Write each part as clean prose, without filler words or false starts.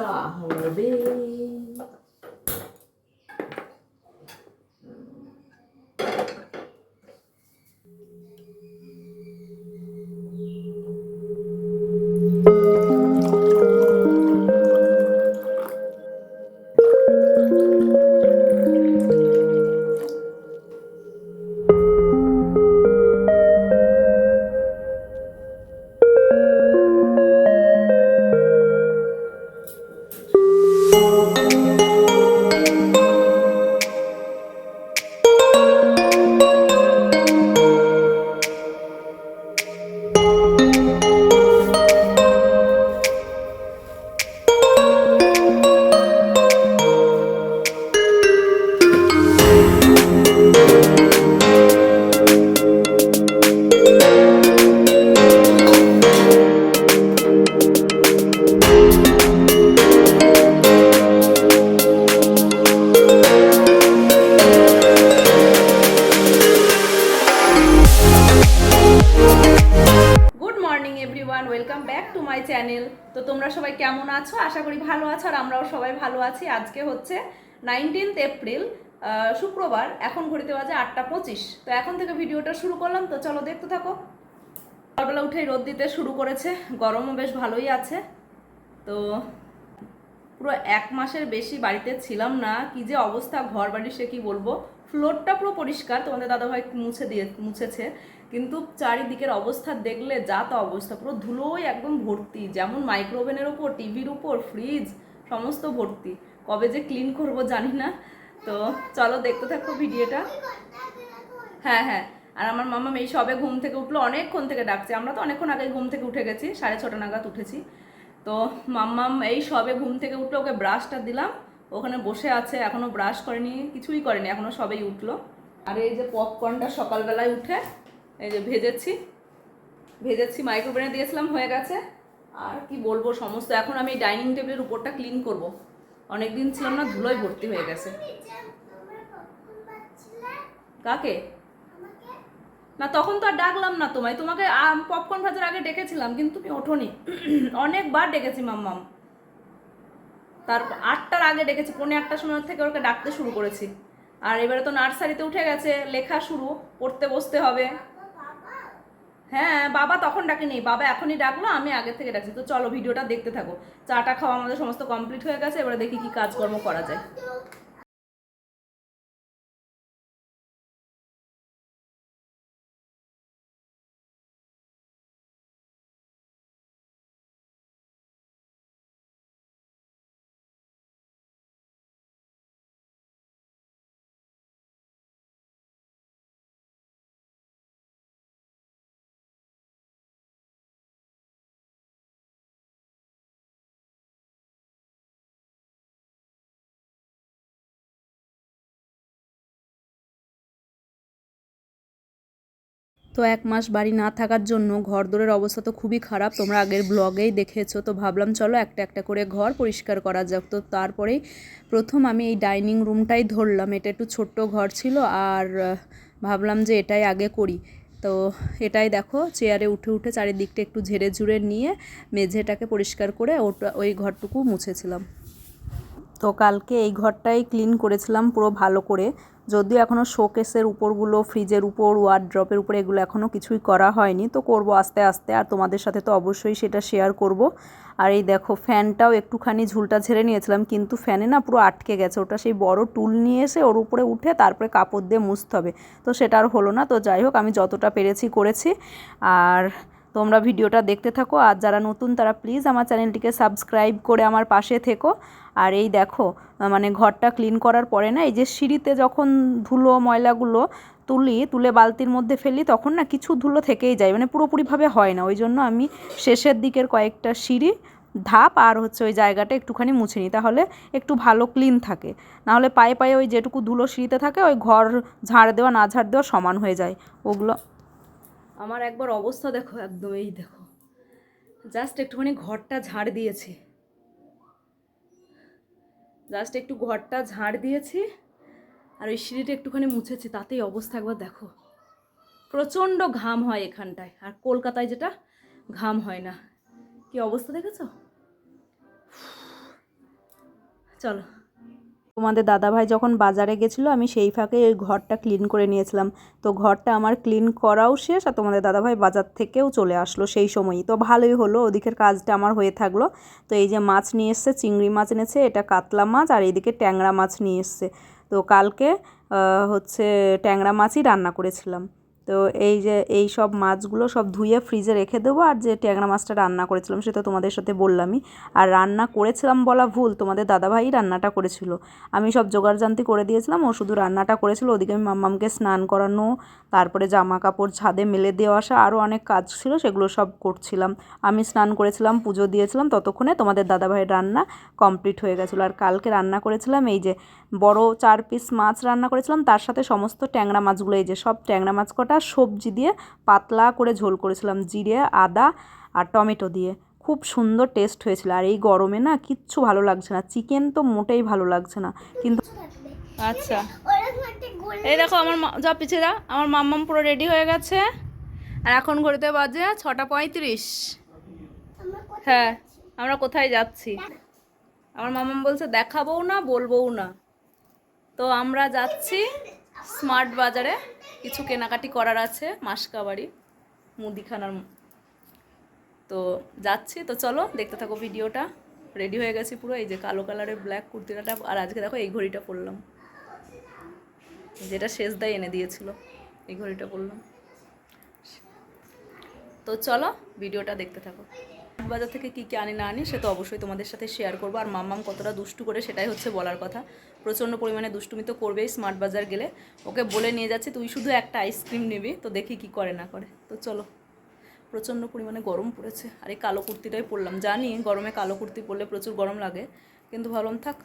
বর্ষা হবে। Welcome back to my channel. তো তোমরা সবাই কেমন আছো? আশা করি ভালো আছো, আর আমরাও সবাই ভালো আছি। আজকে হচ্ছে 19 এপ্রিল, শুক্রবার। এখন ঘড়িতে বাজে 8:25। তো এখন থেকে ভিডিওটা শুরু করলাম, তো চলো দেখতে থাকো। সকালবেলা উঠেই রোদ দিতে শুরু করেছে, গরমও বেশ ভালোই আছে। তো পুরো 1 মাসের বেশি বাড়িতে ছিলাম না, কি যে অবস্থা ঘর বাড়ির, সে কি বলবো। ফ্লোরটা পুরো পরিষ্কার, তোমাদের দাদাভাই মুছেছে, কিন্তু চারিদিকের অবস্থা দেখলে যা তা অবস্থা, পুরো ধুলোই একদম ভর্তি। যেমন মাইক্রোওভেনের ওপর, টিভির উপর, ফ্রিজ সমস্ত ভর্তি। কবে যে ক্লিন করব জানি না। তো চলো দেখতে থাকো ভিডিওটা। হ্যাঁ হ্যাঁ, আর আমার মামা এই সবে ঘুম থেকে উঠলো, অনেকক্ষণ থেকে ডাকছে। আমরা তো অনেকক্ষণ আগে ঘুম থেকে উঠে গেছি, 6:30 নাগাদ উঠেছি। তো মাম্মাম এই সবে ঘুম থেকে উঠলো, ওকে ব্রাশটা দিলাম, ওখানে বসে আছে, এখনো ব্রাশ করেনি, কিছুই করেনি, এখনো সবেই উঠলো। আর এই যে পপকর্নটা সকালবেলায় উঠে এই যে ভেজেছি মাইক্রোওভেনে দিয়েছিলাম, হয়ে গেছে। আর কি বলবো, সমস্ত এখন আমি ডাইনিং টেবিলের উপরটা ক্লিন করব। অনেকদিন ছিলাম না, ধুলোয় ভর্তি হয়ে গেছে। কাকে? না তখন তো আর ডাকলাম না তোমায়, তোমাকে পপকর্ন ভাজার আগে ডেকেছিলাম, কিন্তু তুমি ওঠোনি। অনেকবার ডেকেছি মাম্মাম, তারপর 8টার আগে ডেকেছি, 8:45 সময় থেকে ওকে ডাকতে শুরু করেছি। আর এবারে তো নার্সারিতে উঠে গেছে, লেখা শুরু, পড়তে বসতে হবে। হ্যাঁ, বাবা তখন ডাকেনি, বাবা এখনই ডাকলো, আমি আগে থেকে ডাকছি। তো চলো ভিডিওটা দেখতে থাকো। চাটা খাওয়া আমাদের সমস্ত কমপ্লিট হয়ে গেছে, এবারে দেখি কি কাজকর্ম করা যায়। তো 1 মাস বাড়ি না থাকার জন্য ঘরদোরের অবস্থা তো খুবই খারাপ, তোমরা আগের ব্লগেই দেখেছো। তো ভাবলাম চলো একটা একটা করে ঘর পরিষ্কার করা যাক। তো তারপরেই প্রথম আমি এই ডাইনিং রুমটাই ধরলাম। এটা একটু ছোট্ট ঘর ছিল, আর ভাবলাম যে এটাই আগে করি। তো এটাই দেখো, চেয়ারে উঠে উঠে চারিদিকটা একটু ঝেড়ে ঝুড়ে নিয়ে মেঝেটাকে পরিষ্কার করে ওই ঘরটুকু মুছেছিলাম। তো কালকে এই ঘরটাই ক্লিন করেছিলাম পুরো ভালো করে। যদিও এখনও শোকেসের উপরগুলো, ফ্রিজের উপর, ওয়ার্ড্রপের উপর এগুলো এখনও কিছুই করা হয়নি। তো করব আস্তে আস্তে, আর তোমাদের সাথে তো অবশ্যই সেটা শেয়ার করব। আর এই দেখো, ফ্যানটাও একটুখানি ঝুলটা ঝেড়ে নিয়েছিলাম, কিন্তু ফ্যানে না পুরো আটকে গেছে। ওটা সেই বড় টুল নিয়ে এসে ওর উপরে উঠে তারপরে কাপড় দিয়ে মুছতে হবে। তো সেটা আর হলো না। তো যাই হোক, আমি যতটা পেরেছি করেছি। আর তোমরা ভিডিওটা দেখতে থাকো, আর যারা নতুন তারা প্লিজ আমার চ্যানেলটিকে সাবস্ক্রাইব করে আমার পাশে থেকো। আর এই দেখো, মানে ঘরটা ক্লিন করার পরে না, এই যে সিঁড়িতে যখন ধুলো ময়লাগুলো তুলে বালতির মধ্যে ফেলি, তখন না কিছু ধুলো থেকেই যায়, মানে পুরোপুরিভাবে হয় না। ওই জন্য আমি শেষের দিকের কয়েকটা সিঁড়ি ধাপ আর হচ্ছে ওই জায়গাটা একটুখানি মুছে নিই, তাহলে একটু ভালো ক্লিন থাকে। নাহলে পায়ে পায়ে ওই যেটুকু ধুলো সিঁড়িতে থাকে, ওই ঘর ঝাড় দেওয়া না ঝাড় দেওয়া সমান হয়ে যায় ওগুলো। আমার একবার অবস্থা দেখো, একদম এই দেখো, জাস্ট একটুখানি ঘরটা ঝাড় দিয়েছি, একটু ঘরটা ঝাড় দিয়েছি, আর ওই সিঁড়িটা একটুখানি মুছেছি, তাতেই অবস্থা একবার দেখো। প্রচণ্ড ঘাম হয় এখানটায়, আর কলকাতায় যেটা ঘাম হয় না। কি অবস্থা দেখেছো? চলো। তোমাদের দাদাভাই যখন বাজারে গেছিলো আমি সেই ফাঁকে ওই ঘরটা ক্লিন করে নিয়েছিলাম। তো ঘরটা আমার ক্লিন করাও শেষ আর তোমাদের দাদাভাই বাজার থেকেও চলে আসলো সেই সময়ই। তো ভালোই হলো, ওদিকের কাজটা আমার হয়ে থাকলো। তো এই যে মাছ নিয়ে এসছে, চিংড়ি মাছ এনেছে, এটা কাতলা মাছ, আর এইদিকে ট্যাংরা মাছ নিয়ে এসছে। তো কালকে হচ্ছে ট্যাংরা মাছই রান্না করেছিলাম। তো এই যে এই সব মাছগুলো সব ধুয়ে ফ্রিজে রেখে দেবো। আর যে ট্যাংরা মাছটা রান্না করেছিলাম সেটা তোমাদের সাথে বললামই। আর রান্না করেছিলাম বলা ভুল, তোমাদের দাদাভাই রান্নাটা করেছিল। আমি সব জোগাড়জান্তি করে দিয়েছিলাম, ও শুধু রান্নাটা করেছিল। ওদিকে আমি মাম্মামকে স্নান করানো, তারপরে জামা কাপড় ছাদে মেলে দেওয়া আসা, আরও অনেক কাজ ছিল, সেগুলো সব করছিলাম। আমি স্নান করেছিলাম, পুজো দিয়েছিলাম, ততক্ষণে তোমাদের দাদাভাইয়ের রান্না কমপ্লিট হয়ে গেছিলো। আর কালকে রান্না করেছিলাম এই যে বড় 4 পিস মাছ রান্না করেছিলাম, তার সাথে সমস্ত ট্যাংরা মাছগুলো, এই যে সব ট্যাংরা মাছ কটা সবজি দিয়ে পাতলা করে ঝোল করেছিলাম, জিরে আদা আর টমেটো দিয়ে। খুব সুন্দর টেস্ট হয়েছিল। আর এই গরমে না কিচ্ছু ভালো লাগছে না, চিকেন তো মোটেই ভালো লাগছে না কিন্তু। আচ্ছা এই দেখো আমার যা পিছিয়ে যা, আমার মাম্মাম পুরো রেডি হয়ে গেছে। আর এখন ঘড়িতে বাজে 6:35। হ্যাঁ, আমরা কোথায় যাচ্ছি? আমার মাম্মাম বলছে দেখাবও না বলবোও না। তো আমরা যাচ্ছি স্মার্ট বাজারে, কিছু কেনাকাটি করার আছে, মাসকাবাড়ি মুদিখানার। তো যাচ্ছি, তো চলো দেখতে থাকো ভিডিওটা। রেডি হয়ে গেছি পুরো, এই যে কালো কালারের ব্ল্যাক কুর্তিটা। আর আজকে দেখো এই ঘড়িটা পরলাম, যেটা শেষ দায় এনে দিয়েছিল, এই ঘড়িটা পরলাম। তো চলো ভিডিওটা দেখতে থাকো। বাজার থেকে কী কী আনি না আনি সে তো অবশ্যই তোমাদের সাথে শেয়ার করবো। আর মাম্মাম কতটা দুষ্টু করে সেটাই হচ্ছে বলার কথা। প্রচণ্ড পরিমাণে দুষ্টুমি তো করবেই স্মার্ট বাজার গেলে। ওকে বলে নিয়ে যাচ্ছি তুই শুধু একটা আইসক্রিম নিবি, তো দেখি কি করে না করে। তো চলো, প্রচণ্ড পরিমাণে গরম পড়েছে। আর এই কালো কুর্তিটাই পরলাম, জানি গরমে কালো কুর্তি পরলে প্রচুর গরম লাগে, কিন্তু ভাবলাম থাক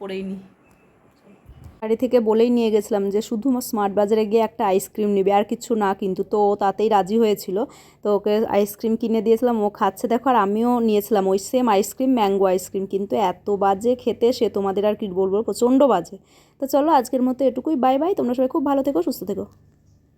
পরেই নি। বাড়ি থেকে বলেই নিয়ে গেছিলাম যে শুধু স্মার্ট বাজারে গিয়ে একটা আইসক্রিম নিবে, আর কিছু না, কিন্তু তো তাতেই রাজি হয়েছিল। তো ওকে আইসক্রিম কিনে দিয়েছিলাম, ও খাচ্ছে দেখো। আর আমিও নিয়েছিলাম ওই সেম আইসক্রিম, ম্যাঙ্গো আইসক্রিম, কিন্তু এত বাজে খেতে সে তোমাদের আর কি বলবো, প্রচণ্ড বাজে। তো চলো আজকের মতো এটুকুই, বাই বাই। তোমরা সবাই খুব ভালো থেকো, সুস্থ থেকো।